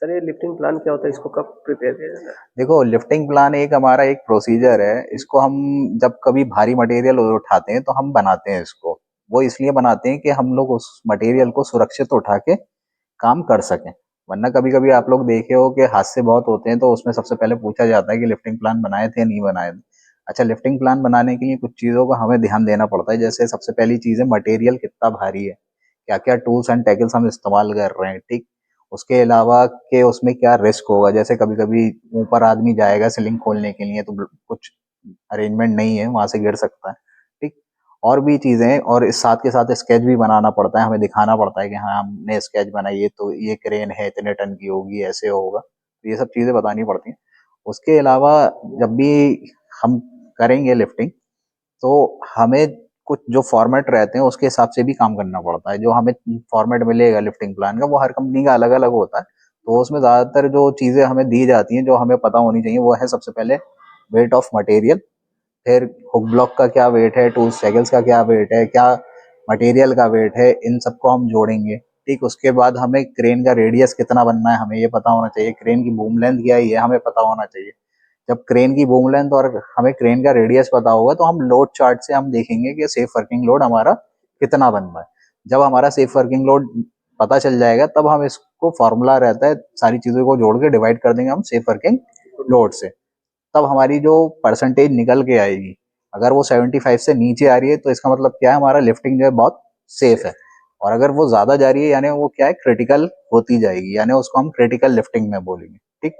Sir ये lifting plan क्या होता है, इसको कब प्रिपेयर किया जाता है? देखो, लिफ्टिंग प्लान एक हमारा एक प्रोसीजर है। इसको हम जब कभी भारी मटेरियल उठाते हैं तो हम बनाते हैं इसको। वो इसलिए बनाते हैं कि हम लोग उस मटेरियल को सुरक्षित उठा के काम कर सकें। वरना कभी कभी आप लोग देखे हो कि हादसे बहुत होते हैं, तो उसमें सबसे पहले पूछा जाता है कि लिफ्टिंग प्लान बनाए थे या नहीं बनाए थे। अच्छा, लिफ्टिंग प्लान बनाने के लिए कुछ चीज़ों का हमें ध्यान देना पड़ता है। जैसे सबसे पहली चीज़ है मटेरियल कितना भारी है, क्या क्या टूल्स एंड टैकल्स हम इस्तेमाल कर रहे हैं, ठीक। उसके अलावा कि उसमें क्या रिस्क होगा, जैसे कभी कभी ऊपर आदमी जाएगा सीलिंग खोलने के लिए तो कुछ अरेंजमेंट नहीं है, वहां से गिर सकता है, ठीक। और भी चीजें, और इस साथ के साथ स्केच भी बनाना पड़ता है, हमें दिखाना पड़ता है कि हाँ हमने स्केच बनाई है, तो ये क्रेन है इतने टन की होगी, ऐसे होगा, तो ये सब चीजें बतानी पड़ती हैं। उसके अलावा जब भी हम करेंगे लिफ्टिंग, तो हमें कुछ जो फॉर्मेट रहते हैं उसके हिसाब से भी काम करना पड़ता है। जो हमें फॉर्मेट मिलेगा लिफ्टिंग प्लान का, वो हर कंपनी का अलग अलग होता है। तो उसमें ज़्यादातर जो चीज़ें हमें दी जाती हैं जो हमें पता होनी चाहिए, वो है सबसे पहले वेट ऑफ मटेरियल, फिर हुक ब्लॉक का क्या वेट है, टूल सैगल्स का क्या वेट है, क्या मटेरियल का वेट है, इन सबको हम जोड़ेंगे, ठीक। उसके बाद हमें क्रेन का रेडियस कितना बनना है, हमें ये पता होना चाहिए। क्रेन की बूम लेंथ क्या है, ये हमें पता होना चाहिए। जब क्रेन की बूम लेंथ और हमें क्रेन का रेडियस पता होगा, तो हम लोड चार्ट से हम देखेंगे कि सेफ वर्किंग लोड हमारा कितना बन रहा है। जब हमारा सेफ वर्किंग लोड पता चल जाएगा, तब हम इसको फॉर्मूला रहता है, सारी चीजों को जोड़ के डिवाइड कर देंगे हम सेफ वर्किंग लोड से। तब हमारी जो परसेंटेज निकल के आएगी, अगर वो 75 से नीचे आ रही है, तो इसका मतलब क्या है, हमारा लिफ्टिंग जो है बहुत सेफ है। और अगर वो ज्यादा जा रही है, यानी वो क्या है, क्रिटिकल होती जाएगी, यानी उसको हम क्रिटिकल लिफ्टिंग में बोलेंगे, ठीक।